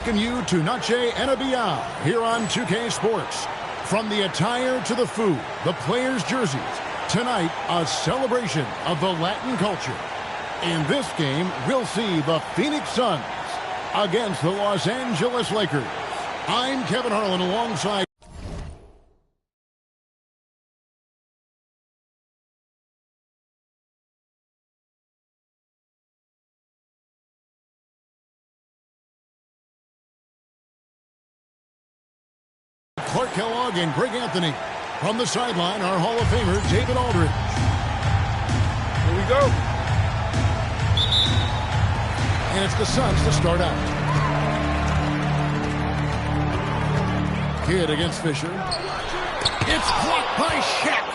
Welcome you to Noche and Beyond here on 2K Sports. From the attire to the food, the players' jerseys, tonight a celebration of the Latin culture. In this game, we'll see the Phoenix Suns against the Los Angeles Lakers. I'm Kevin Harlan alongside Clark Kellogg and Greg Anthony. From the sideline, our Hall of Famer, David Aldridge. Here we go. And it's the Suns to start out. Kidd against Fisher. It's blocked by Shaq.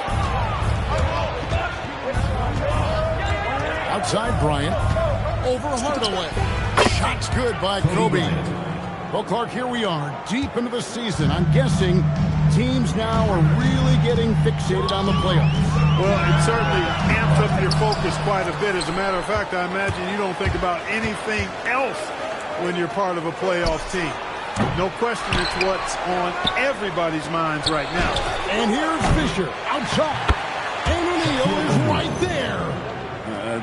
Outside Bryant. Over Hardaway. Shot's good by Kobe. Well, Clark, here we are, deep into the season. I'm guessing teams now are really getting fixated on the playoffs. Well, it certainly amps up your focus quite a bit. As a matter of fact, I imagine you don't think about anything else when you're part of a playoff team. No question it's what's on everybody's minds right now. And here's Fisher outside. And O'Neal is right there.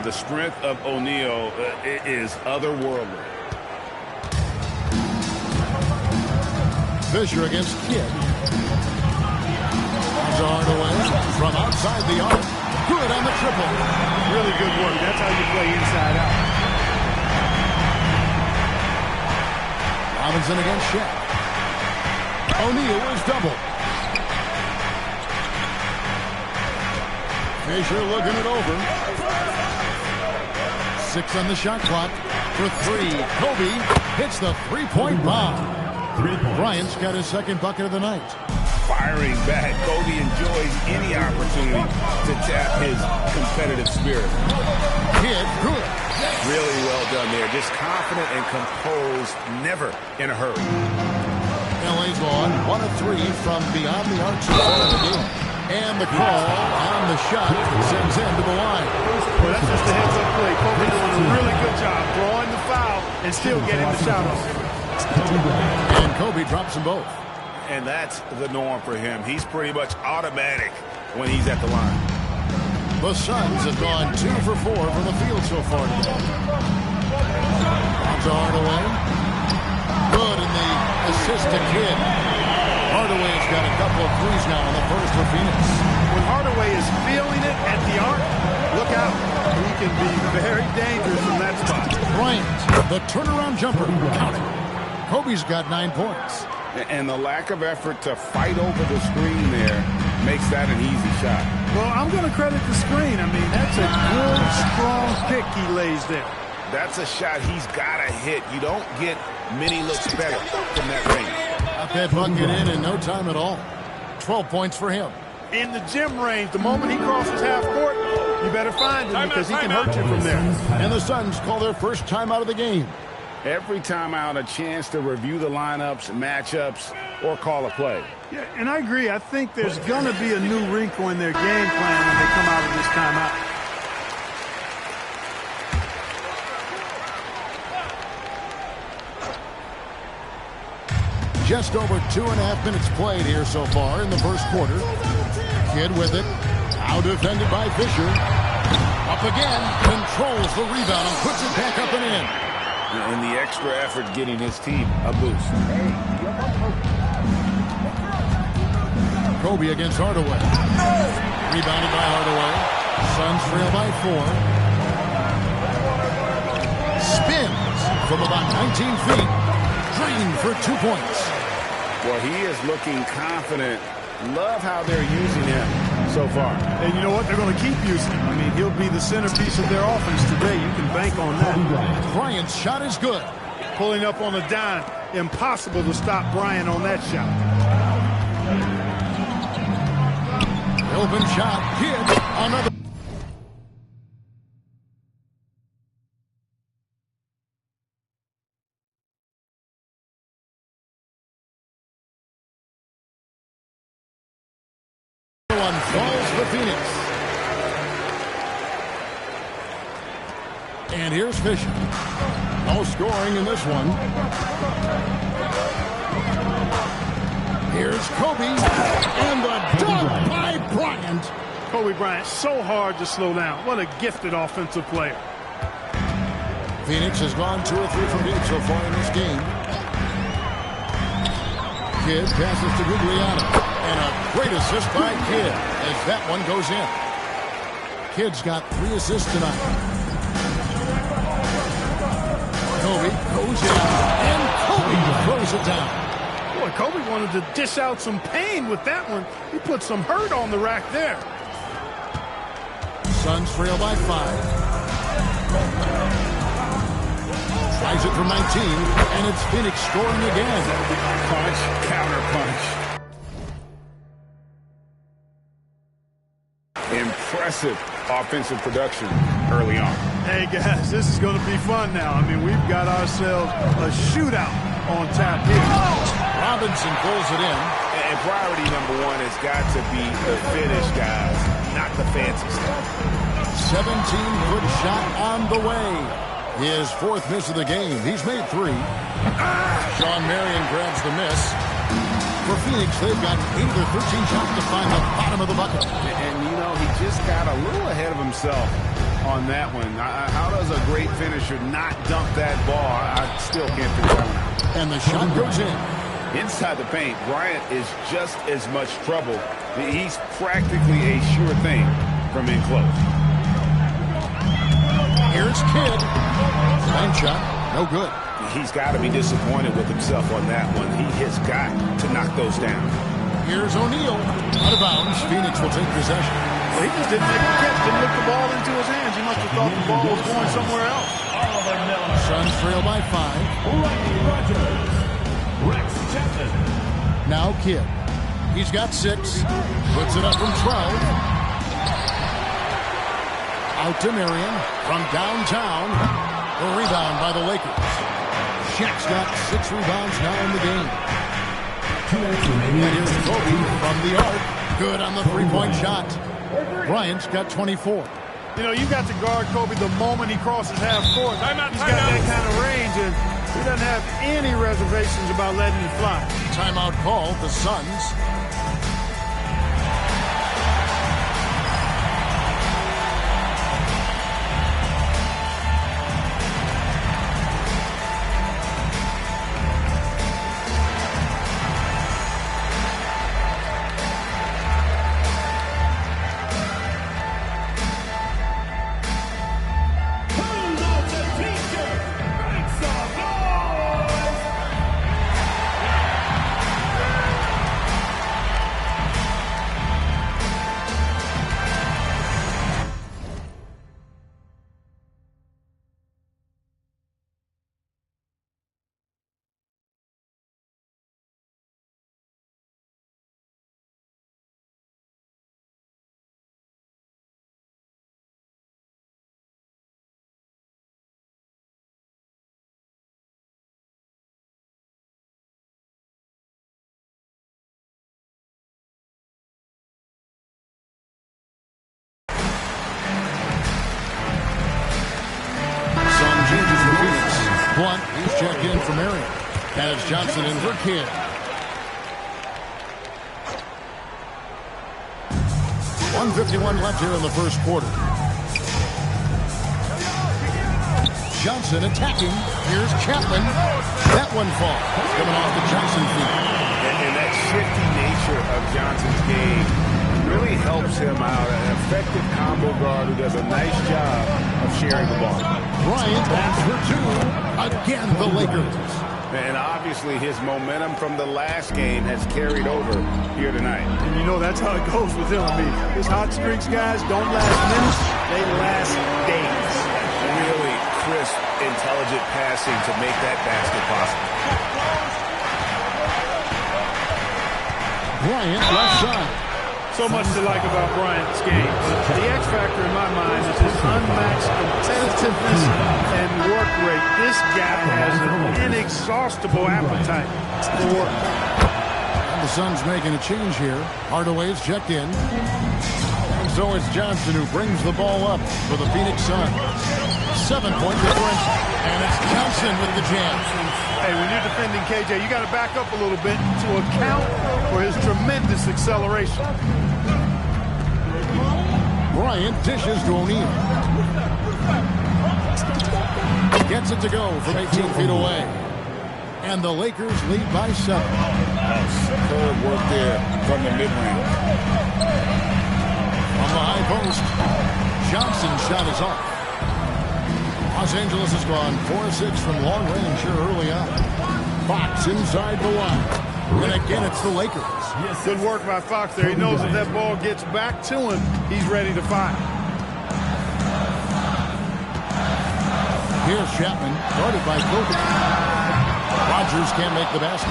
The strength of O'Neal is otherworldly. Fisher against Kidd. Hardaway from outside the arc. Good on the triple. Really good work. That's how you play inside out. Robinson against Shaq. O'Neal is double. Fisher looking it over. 6 on the shot clock. For 3, Kobe hits the three-point bomb. Bryant's got his second bucket of the night. Firing back, Kobe enjoys any opportunity to tap his competitive spirit. Kidd, good. Really well done there. Just confident and composed, never in a hurry. LA's on 1 of 3 from beyond the arc so far in the game. And the call on the shot sends him to the line. Well, that's just a heads-up play. Kobe doing a really good job drawing the foul and still getting the shot off. And Kobe drops them both. And that's the norm for him. He's pretty much automatic when he's at the line. The Suns have gone 2 for 4 from the field so far today. To Hardaway. Good in the assist to Kidd. Hardaway's got a couple of threes now in the first for Phoenix. When Hardaway is feeling it at the arc, look out. He can be very dangerous from that spot. Bryant, the turnaround jumper. Count it. Kobe's got 9 points. And the lack of effort to fight over the screen there makes that an easy shot. Well, I'm going to credit the screen. I mean, that's a good, strong pick he lays there. That's a shot he's got to hit. You don't get many looks better from that range. Got that bucket in no time at all. 12 points for him. In the gym range, the moment he crosses half court, you better find him because he can hurt you from there. And the Suns call their first time out of the game. Every time out, a chance to review the lineups, matchups, or call a play. Yeah, and I agree. I think there's going to be a new wrinkle in their game plan when they come out of this timeout. Just over 2.5 minutes played here so far in the first quarter. Kidd with it. Now defended by Fisher. Up again. Controls the rebound and puts it back up and in. And the extra effort getting his team a boost. Kobe against Hardaway. Rebounded by Hardaway. Suns trail by 4. Spins from about 19 feet. Drained for 2 points. Well, he is looking confident. Love how they're using him so far. And you know what? They're going to keep using him. I mean, he'll be the centerpiece of their offense today. You can bank on that. Bryant's shot is good. Pulling up on the dime. Impossible to stop Bryant on that shot. Open shot. Kidd. Another. One falls for Phoenix. And here's Fisher. No scoring in this one. Here's Kobe, and the dunk by Bryant. Kobe Bryant, so hard to slow down. What a gifted offensive player. Phoenix has gone 2 or 3 from deep so far in this game. Kidd passes to Guglielmo, and a great assist by Kidd as that one goes in. Kidd's got 3 assists tonight. Kobe goes in, and Kobe throws it down. Boy, Kobe wanted to dish out some pain with that one. He put some hurt on the rack there. Suns trail by 5. Tries it from 19, and it's Phoenix scoring again. Punch, counter punch. Impressive offensive production early on. Hey, guys, this is going to be fun now. I mean, we've got ourselves a shootout on tap here. Robinson pulls it in. And priority number 1 has got to be the finish, guys, not the fancy stuff. 17-foot shot on the way. His 4th miss of the game. He's made 3. Sean Marion grabs the miss. For Phoenix, they've got 8 of their 13 shots to find the bottom of the bucket. And, you know, he just got a little ahead of himself on that one. How does a great finisher not dump that ball? I still can't figure that one out. And the shot goes in. Inside the paint, Bryant is just as much trouble. He's practically a sure thing from in close. Here's Kidd. Bank shot, no good. He's got to be disappointed with himself on that one. He has got to knock those down. Here's O'Neal. Out of bounds. Phoenix will take possession. Well, he just didn't make a catch. Didn't look the ball into his hands. He must have thought the ball was going somewhere else. Suns trail by 5. Rex Chapman. Now Kidd. He's got 6. Puts it up from 12. Out to Marion from downtown. The rebound by the Lakers. Shaq's got 6 rebounds now in the game. And here's Kobe from the arc. Good on the 3-point shot. Bryant's got 24. You know, you got to guard Kobe the moment he crosses half court. He's got that kind of range, and he doesn't have any reservations about letting it fly. Timeout called, the Suns. Blunt, he's checked in for Marion. Has Johnson in for Kidd. .151 left here in the first quarter. Johnson attacking. Here's Chapman. That one falls. Coming off the Johnson feet. And that shifty nature of Johnson's game really helps him out. An effective combo guard who does a nice job of sharing the ball. Bryant back for 2. Again, the Lakers. And obviously his momentum from the last game has carried over here tonight. And you know that's how it goes with him. I mean, his hot streaks, guys, don't last minutes. They last days. Really crisp, intelligent passing to make that basket possible. Bryant left side. So much to like about Bryant's game. The X factor in my mind is his unmatched competitiveness and work rate. This guy has an inexhaustible appetite for work. And the Suns making a change here. Hardaway's checked in. And so it's Johnson who brings the ball up for the Phoenix Suns. 7-point differential. And it's Johnson with the jam. Hey, when you're defending KJ, you got to back up a little bit to account for his tremendous acceleration. Bryant dishes to O'Neal. Gets it to go from 18 feet away. And the Lakers lead by 7. Superb work there from the mid-range. On the high post, Johnson's shot is off. Los Angeles has gone 4-6 from long range here early on. Fox inside the line. And again, it's the Lakers. Good work by Fox there. He knows if that ball gets back to him, he's ready to fire. Here's Chapman, guarded by Kobe. Rodgers can't make the basket.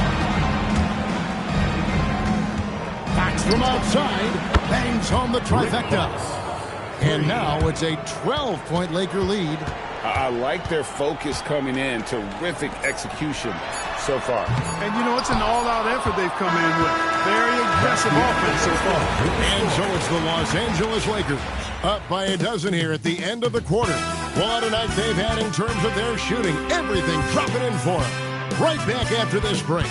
Fox from outside, bangs home the trifecta. And now it's a 12-point Laker lead. I like their focus coming in. Terrific execution so far. And, you know, it's an all-out effort they've come in with. Very aggressive offense so far. And so it's the Los Angeles Lakers up by a dozen here at the end of the quarter. What a night they've had in terms of their shooting. Everything dropping in for them. Right back after this break.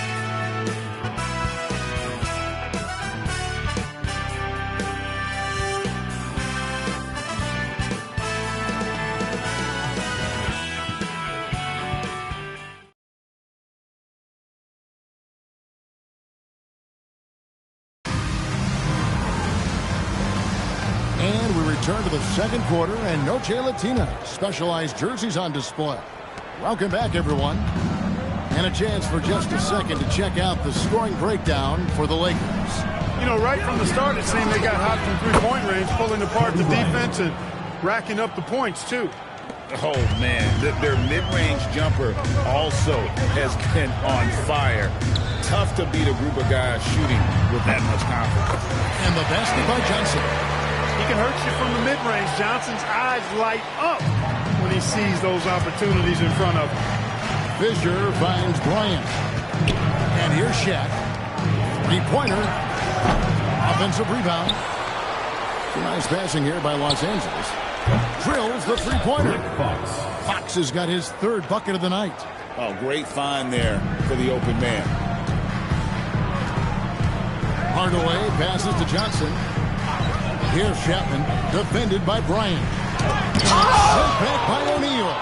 And we return to the second quarter, and Noche Latina specialized jerseys on display. Welcome back, everyone. And a chance for just a second to check out the scoring breakdown for the Lakers. You know, right from the start, it seemed they got hot from three-point range, pulling apart the defense and racking up the points, too. Oh, man. Their mid-range jumper also has been on fire. Tough to beat a group of guys shooting with that much confidence. And the basket by Johnson. He can hurt you from the mid-range. Johnson's eyes light up when he sees those opportunities in front of him. Fisher finds Bryant. And here's Shaq. Three-pointer. Offensive rebound. Nice passing here by Los Angeles. Drills the three-pointer. Fox has got his third bucket of the night. Oh, great find there for the open man. Hardaway passes to Johnson. Here's Chapman, defended by Bryant. Sent back by O'Neal.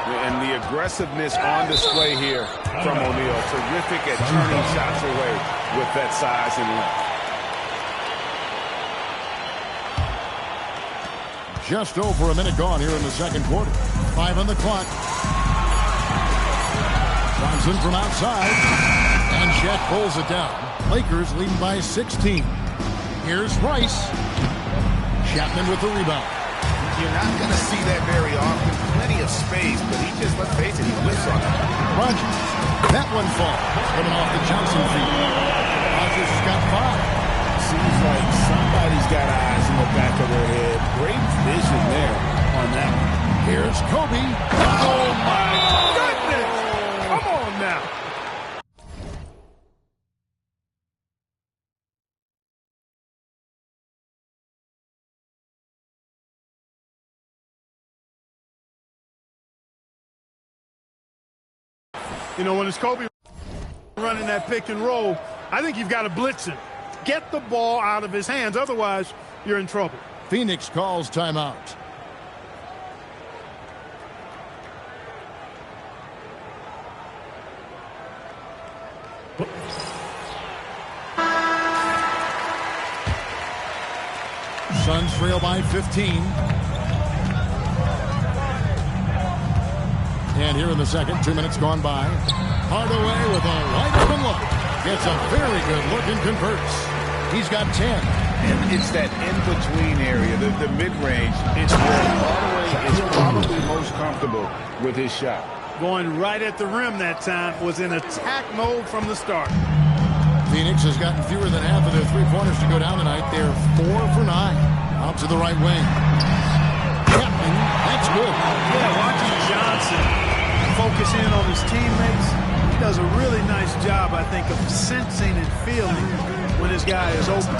And the aggressiveness on display here from O'Neal. Terrific at turning shots away with that size and length. Just over a minute gone here in the second quarter. 5 on the clock. Johnson from outside. And Shaq pulls it down. Lakers leading by 16. Here's Rice. Chapman with the rebound. You're not going to see that very often. Plenty of space, but he just, let's face it, he whiffs on it. Rodgers. That one falls. Coming off the Johnson feed. Rodgers has got 5. Seems like somebody's got eyes in the back of their head. Great vision there on that one. Here's Kobe. Oh, my goodness! Come on now. You know, when it's Kobe running that pick and roll, I think you've got to blitz him. Get the ball out of his hands. Otherwise, you're in trouble. Phoenix calls timeout. Suns trail by 15. And here in the second, 2 minutes gone by. Hardaway with a wide open look. Gets a very good look and converts. He's got 10. And it's that in-between area, the mid-range. It's where Hardaway is probably most comfortable with his shot. Going right at the rim that time, was in attack mode from the start. Phoenix has gotten fewer than half of their three-pointers to go down tonight. They're 4 for 9. Out to the right wing. Chapman, that's good. Yeah, watching Johnson focus in on his teammates. He does a really nice job, I think, of sensing and feeling when his guy is open.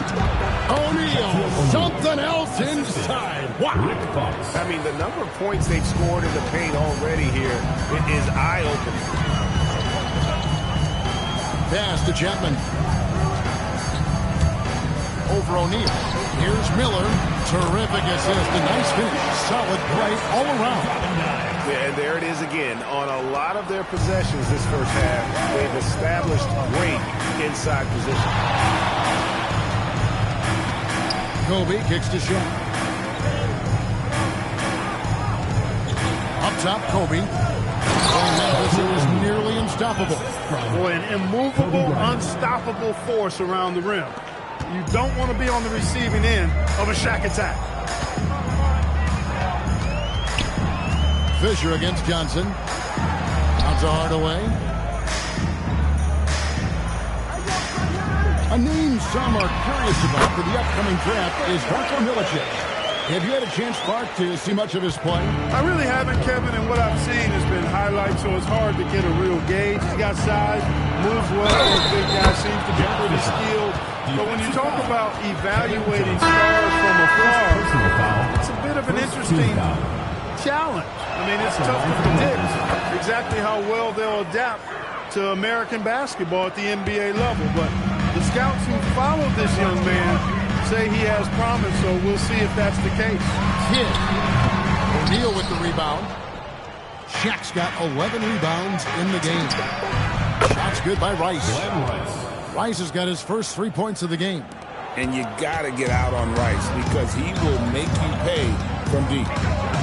O'Neal, something else inside. Wow. I mean, the number of points they've scored in the paint already here is eye-opening. Pass to Chapman. Over O'Neal. Here's Miller. Terrific assist. A nice finish. Solid play all around. Yeah, and there it is again. On a lot of their possessions this first half, they've established great inside position. Kobe kicks to Shaq. Up top, Kobe. Memphis, it was nearly unstoppable. Boy, an immovable, unstoppable force around the rim. You don't want to be on the receiving end of a Shaq attack. Fisher against Johnson. Out to Hardaway. A name some are curious about for the upcoming draft is Darko Milicic. Have you had a chance, Clark, to see much of his play? I really haven't, Kevin, and what I've seen has been highlights, so it's hard to get a real gauge. He's got size, moves well, a big guy, seems to be pretty skilled. But when you talk about evaluating stars from afar, it's a bit of an interesting challenge. I mean, it's tough to predict exactly how well they'll adapt to American basketball at the NBA level. But the scouts who followed this young man say he has promise, so we'll see if that's the case. Kidd. O'Neal with the rebound. Shaq's got 11 rebounds in the game. Shot's good by Rice. Rice has got his first 3 points of the game. And you got to get out on Rice because he will make you pay from deep.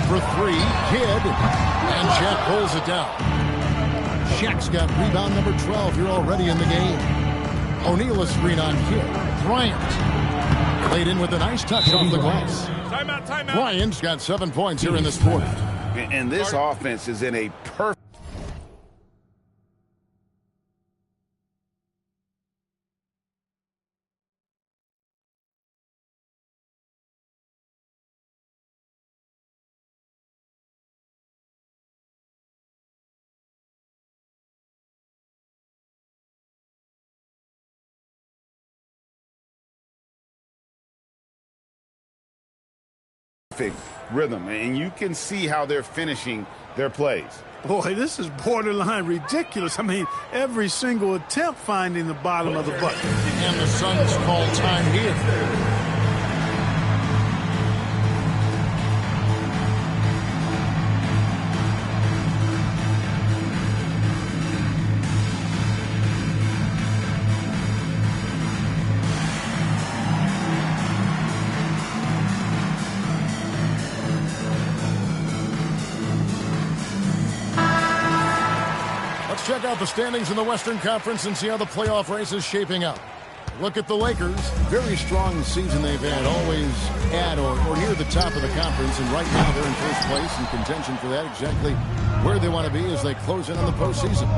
For three, Kidd. And Shaq pulls it down. Shaq's got rebound number 12 here already in the game. O'Neal is screen on Kidd. Bryant. Played in with a nice touch off the glass. Timeout. Bryant's got 7 points here in this quarter. And this offense is in a perfect... rhythm, and you can see how they're finishing their plays. Boy, this is borderline ridiculous. I mean, every single attempt finding the bottom of the bucket. And the Suns call time here. Check out the standings in the Western Conference and see how the playoff race is shaping up. Look at the Lakers. Very strong season they've had, always at or near the top of the conference, and right now they're in first place in contention for that, exactly where they want to be as they close in on the postseason.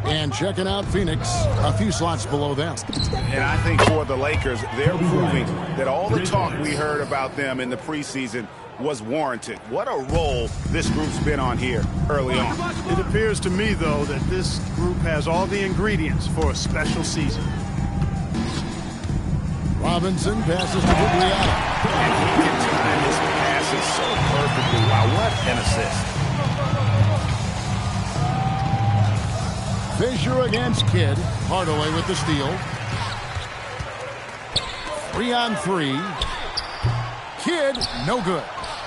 And checking out Phoenix, a few slots below them. And I think for the Lakers, they're proving that all the talk we heard about them in the preseason was warranted. What a role this group's been on here early on. It appears to me, though, that this group has all the ingredients for a special season. Robinson passes to Guglielmo. And he can time his passes so perfectly. Wow, what an assist. Fisher against Kidd. Hardaway with the steal. 3-on-3. Kidd, no good.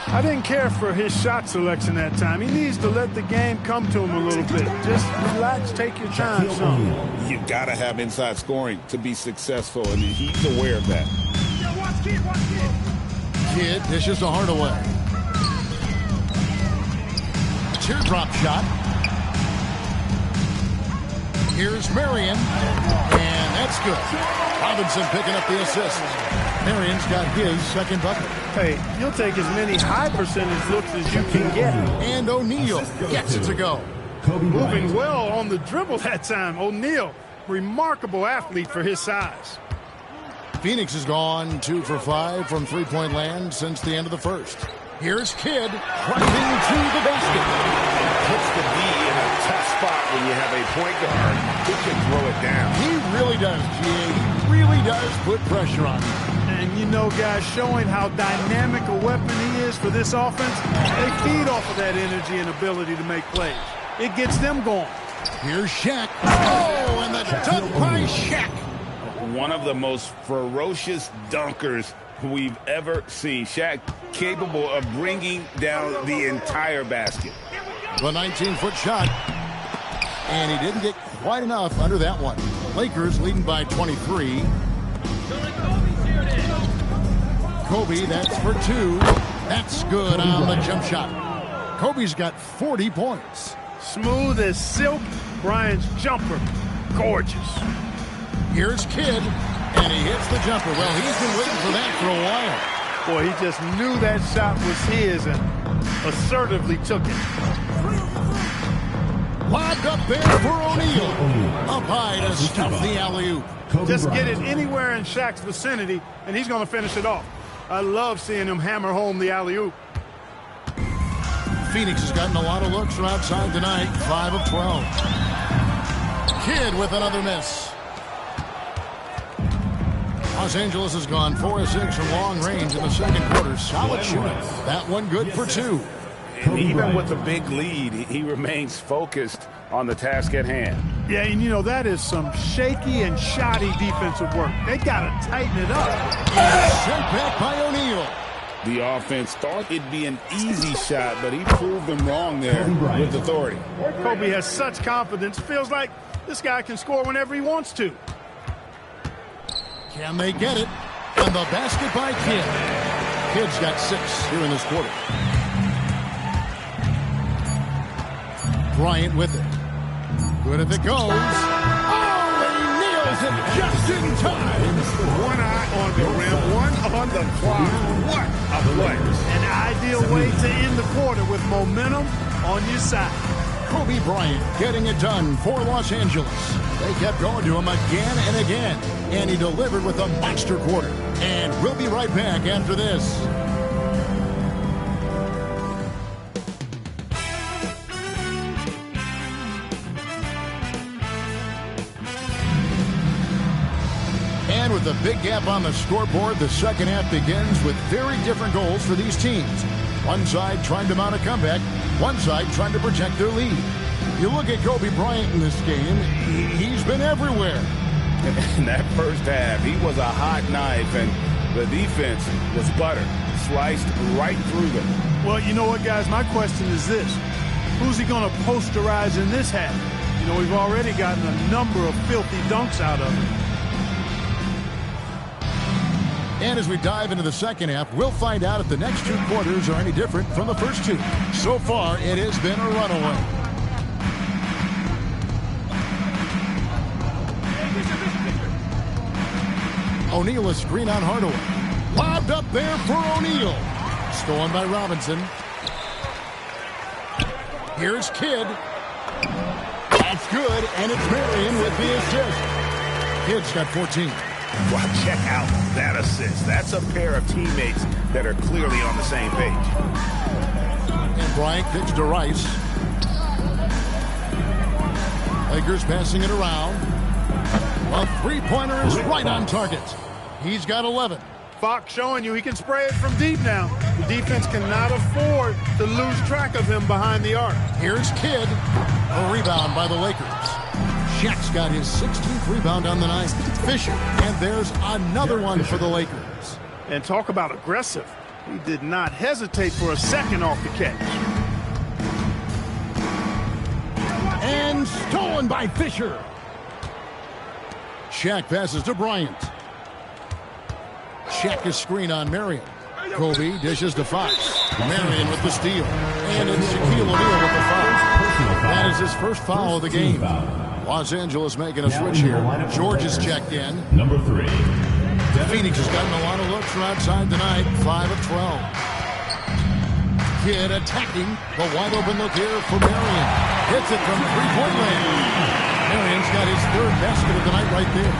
I didn't care for his shot selection that time. He needs to let the game come to him a little bit. Just relax, take your time some. You got to have inside scoring to be successful, and he's aware of that. Kidd dishes to Hardaway. Teardrop shot. Here's Marion, and that's good. Robinson picking up the assist. Marion's got his second bucket. Hey, you'll take as many high percentage looks as you can get. And O'Neal gets it to go. Moving well on the dribble that time. O'Neal, remarkable athlete for his size. Phoenix has gone 2 for 5 from three-point land since the end of the first. Here's Kidd driving to the basket. Puts the D in a tough spot when you have a point guard who can throw it down. He really does, G.A. He really does put pressure on him. And you know, guys, showing how dynamic a weapon he is for this offense, they feed off of that energy and ability to make plays. It gets them going. Here's Shaq. Oh, and the dunk by Shaq. One of the most ferocious dunkers we've ever seen. Shaq capable of bringing down the entire basket. The 19-foot shot. And he didn't get quite enough under that one. Lakers leading by 23. Kobe, that's for 2. That's good on the jump shot. Kobe's got 40 points. Smooth as silk. Bryant's jumper, gorgeous. Here's Kidd, and he hits the jumper. Well, he's been waiting for that for a while. Boy, he just knew that shot was his and assertively took it. Lobbed up there for O'Neal. Up high to stuff the alley-oop. Just get it anywhere in Shaq's vicinity, and he's going to finish it off. I love seeing him hammer home the alley-oop. Phoenix has gotten a lot of looks from outside tonight. 5 of 12. Kidd with another miss. Los Angeles has gone 4 of 6 from long range in the second quarter. Solid shooting. That one good for 2. And even with the big lead, he remains focused on the task at hand. Yeah, and you know, that is some shaky and shoddy defensive work. They got to tighten it up. And sent back by O'Neal. The offense thought it'd be an easy shot, but he proved them wrong there with authority. Kobe has such confidence. Feels like this guy can score whenever he wants to. Can they get it? And the basket by Kidd. Kidd's got 6 here in this quarter. Bryant with it. Good if it goes. Oh, he nails it just in time. One eye on the rim, one on the clock. What a play. An ideal way to end the quarter with momentum on your side. Kobe Bryant getting it done for Los Angeles. They kept going to him again and again, and he delivered with a monster quarter. And we'll be right back after this. And with a big gap on the scoreboard, the second half begins with very different goals for these teams. One side trying to mount a comeback, one side trying to protect their lead. You look at Kobe Bryant in this game, he's been everywhere. In that first half, he was a hot knife, and the defense was butter, sliced right through them. Well, you know what, guys? My question is this. Who's he going to posterize in this half? You know, we've already gotten a number of filthy dunks out of him. And as we dive into the second half, we'll find out if the next 2 quarters are any different from the first 2. So far, it has been a runaway. O'Neal a screen on Hardaway. Lobbed up there for O'Neal. Stolen by Robinson. Here's Kidd. That's good, and it's Marion with the assist. Kidd's got 14. Well, check out that assist. That's a pair of teammates that are clearly on the same page. And Bryant kicks to Rice. Lakers passing it around. A three-pointer is right on target. He's got 11. Fox showing you he can spray it from deep now. The defense cannot afford to lose track of him behind the arc. Here's Kidd. A rebound by the Lakers. Shaq's got his 16th rebound on the night. Fisher. And there's another one for the Lakers. And talk about aggressive. He did not hesitate for a second off the catch. And stolen by Fisher. Shaq passes to Bryant. Shaq is screen on Marion. Kobe dishes to Fox. Marion with the steal. And it's Shaquille O'Neal with the foul. That is his first foul of the game. Los Angeles making a switch here. George is checked in. Number 3. Phoenix has gotten a lot of looks from outside tonight. 5 of 12. Kidd attacking. The wide open look here for Marion. Hits it from three-point land. Marion's got his 3rd basket of the night right there.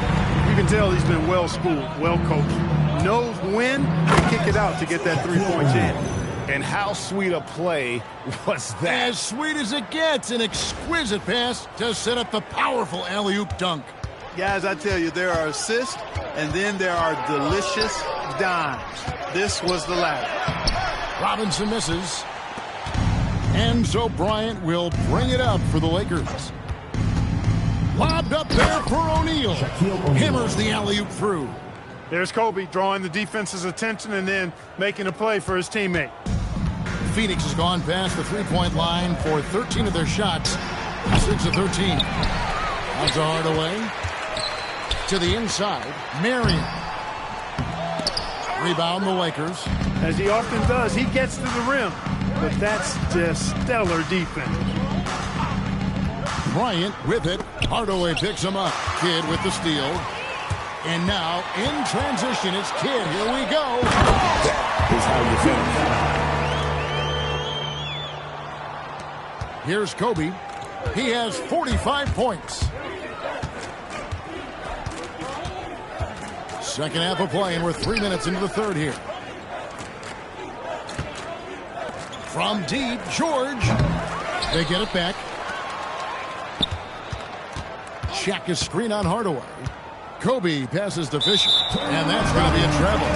You can tell he's been well-schooled, well-coached. Knows when to kick it out to get that 3 points in. And how sweet a play was that? As sweet as it gets, an exquisite pass to set up the powerful alley-oop dunk. Guys, I tell you, there are assists, and then there are delicious dimes. This was the latter. Robinson misses. And so Bryant will bring it up for the Lakers. Lobbed up there for O'Neal. Hammers the alley-oop through. There's Kobe drawing the defense's attention and then making a play for his teammate. Phoenix has gone past the three-point line for 13 of their shots. 6 of 13. That's a Hardaway. To the inside. Marion. Rebound the Lakers. As he often does, he gets to the rim. But that's just stellar defense. Bryant with it. Hardaway picks him up. Kidd with the steal. And now, in transition, it's Kidd. Here we go. That is how you finish. Here's Kobe. He has 45 points. Second half of play, and we're 3 minutes into the third here. From deep, George. They get it back. Check his screen on Hardaway. Kobe passes to Fisher. And that's going to be a treble.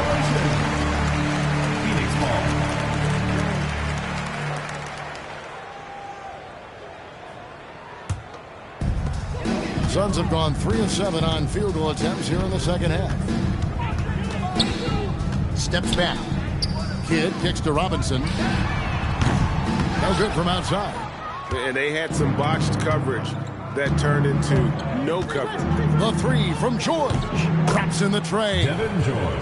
Suns have gone 3 of 7 on field goal attempts here in the second half. Steps back. Kidd kicks to Robinson. No good from outside. And they had some botched coverage that turned into no coverage. The three from George. Drops in the tray.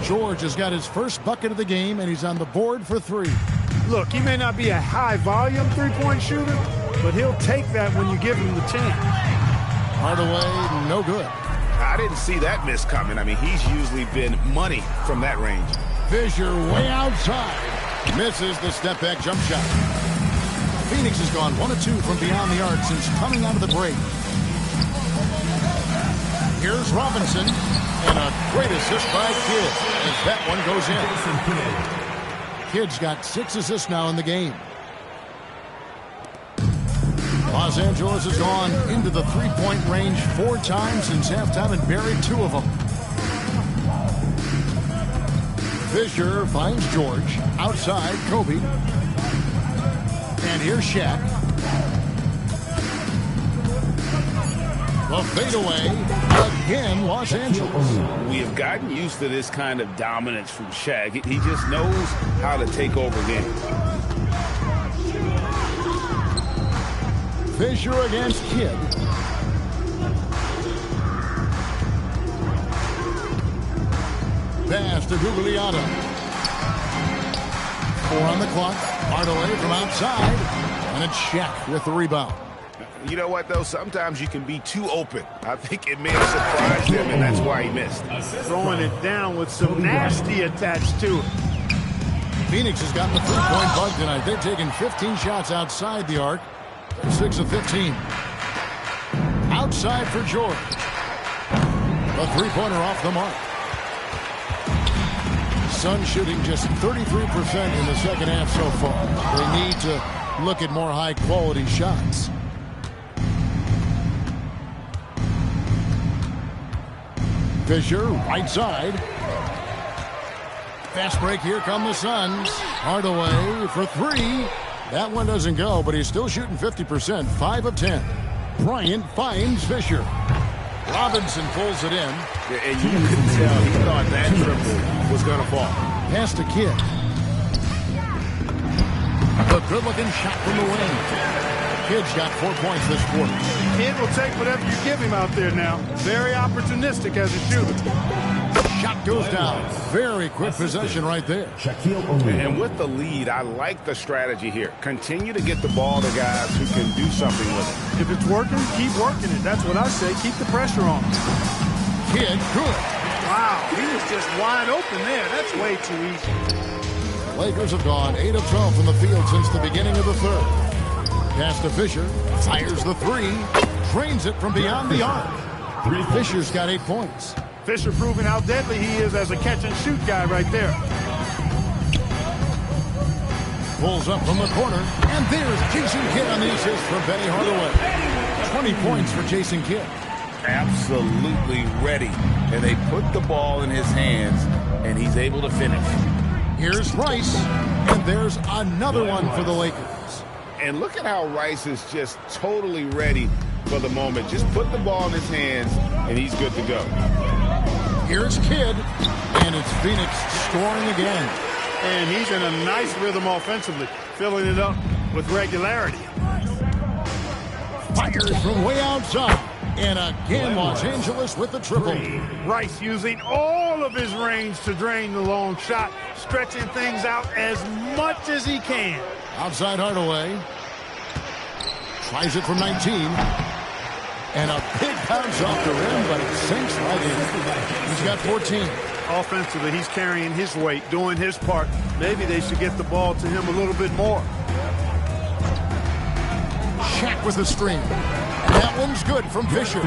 George has got his first bucket of the game, and he's on the board for 3. Look, he may not be a high-volume three-point shooter, but he'll take that when you give him the chance. Hardaway, no good. I didn't see that miss coming. I mean, he's usually been money from that range. Fisher way outside. Misses the step-back jump shot. Phoenix has gone 1 of 2 from beyond the arc since coming out of the break. Here's Robinson. And a great assist by Kidd as that one goes in. Kidd's got 6 assists now in the game. Los Angeles has gone into the three-point range 4 times since halftime and buried 2 of them. Fisher finds George. Outside, Kobe. And here's Shaq. The fadeaway. Again, Los Angeles. We have gotten used to this kind of dominance from Shaq. He just knows how to take over games. Fisher against Kidd. Pass to Gugliotta. 4 on the clock. Hardaway from outside. And it's Shaq with the rebound. You know what, though? Sometimes you can be too open. I think it may have surprised him, and that's why he missed. Throwing it down with some nasty attached to it. Phoenix has gotten the three-point bug tonight. They've taken 15 shots outside the arc. 6 of 15. Outside for George. The three-pointer off the mark. Suns shooting just 33% in the second half so far. They need to look at more high-quality shots. Fisher, right side. Fast break, here come the Suns. Hardaway for 3. That one doesn't go, but he's still shooting 50%, 5 of 10. Bryant finds Fisher. Robinson pulls it in. And you can tell he thought that triple was going to fall. Pass to Kidd. A good-looking shot from the wing. Kidd's got 4 points this quarter. Kidd will take whatever you give him out there now. Very opportunistic as a shooter. Shot goes down. Very quick possession right there. And with the lead, I like the strategy here. Continue to get the ball to guys who can do something with it. If it's working, keep working it. That's what I say. Keep the pressure on. Kidd, good. Wow, he was just wide open there. That's way too easy. Lakers have gone 8 of 12 from the field since the beginning of the third. Pass to Fisher. Fires the 3. Drains it from beyond the arc. Fisher's got 8 points. Fisher proving how deadly he is as a catch-and-shoot guy right there. Pulls up from the corner, and there's Jason Kidd on the assist from Benny Hardaway. 20 points for Jason Kidd. absolutely ready. And they put the ball in his hands, and he's able to finish. Here's Rice, and there's another one for the Lakers. And look at how Rice is just totally ready for the moment. Just put the ball in his hands, and he's good to go. Here's Kidd, and it's Phoenix scoring again. And he's in a nice rhythm offensively, filling it up with regularity. Fires from way outside. And again, Los Angeles with the triple. Rice using all of his range to drain the long shot, stretching things out as much as he can. Outside Hardaway. Tries it from 19. And a big bounce off the rim, but it sinks right in. He's got 14. Offensively, he's carrying his weight, doing his part. Maybe they should get the ball to him a little bit more. Shaq with the stream. That one's good from Fisher.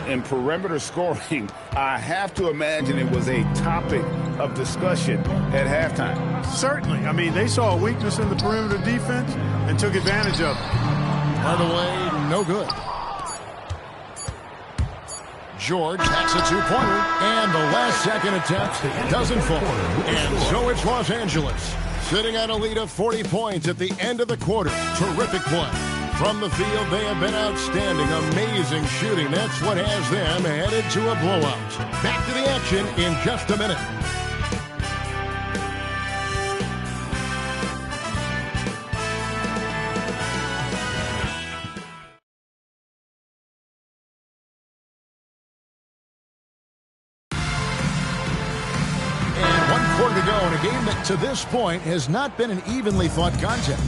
In perimeter scoring, I have to imagine it was a topic of discussion at halftime. Certainly. I mean, they saw a weakness in the perimeter defense and took advantage of it. Hardaway, no good. George hacks a two-pointer, and the last second attempt doesn't fall. And so it's Los Angeles, sitting at a lead of 40 points at the end of the quarter. Terrific play. From the field, they have been outstanding. Amazing shooting. That's what has them headed to a blowout. Back to the action in just a minute. And 1 quarter to go in a game that to this point has not been an evenly fought contest.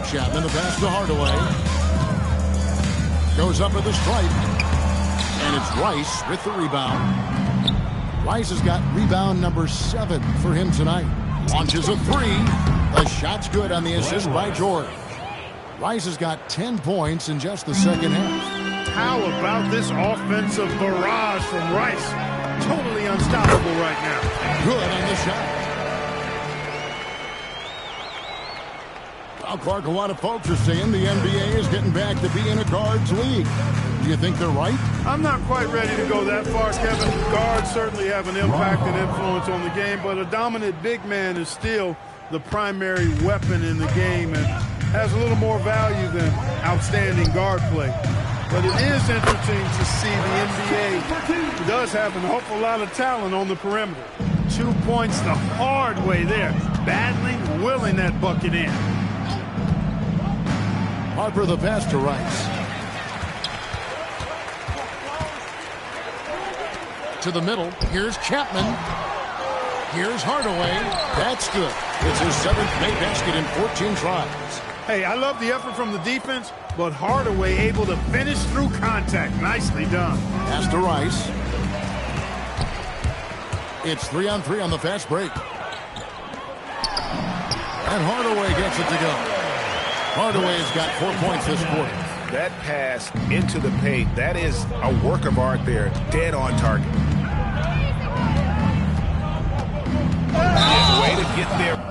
Chapman, the pass to Hardaway. Goes up at the stripe. And it's Rice with the rebound. Rice has got rebound number 7 for him tonight. Launches a 3. The shot's good on the assist by George. Rice has got 10 points in just the second half. How about this offensive barrage from Rice? Totally unstoppable right now. Good on the shot. Well, Clark, a lot of folks are saying the NBA is getting back to being a guards league. Do you think they're right? I'm not quite ready to go that far, Kevin. Guards certainly have an impact and influence on the game, but a dominant big man is still the primary weapon in the game and has a little more value than outstanding guard play. But it is interesting to see the NBA does have an awful lot of talent on the perimeter. 2 points the hard way there, battling, willing that bucket in. Harper the pass to Rice. To the middle. Here's Chapman. Here's Hardaway. That's good. It's his 7th made basket in 14 tries. Hey, I love the effort from the defense, but Hardaway able to finish through contact. Nicely done. Pass to Rice. It's 3-on-3 on the fast break. And Hardaway gets it to go. Hardaway's got 4 points this quarter. That pass into the paint, that is a work of art there. Dead on target. Way to get there.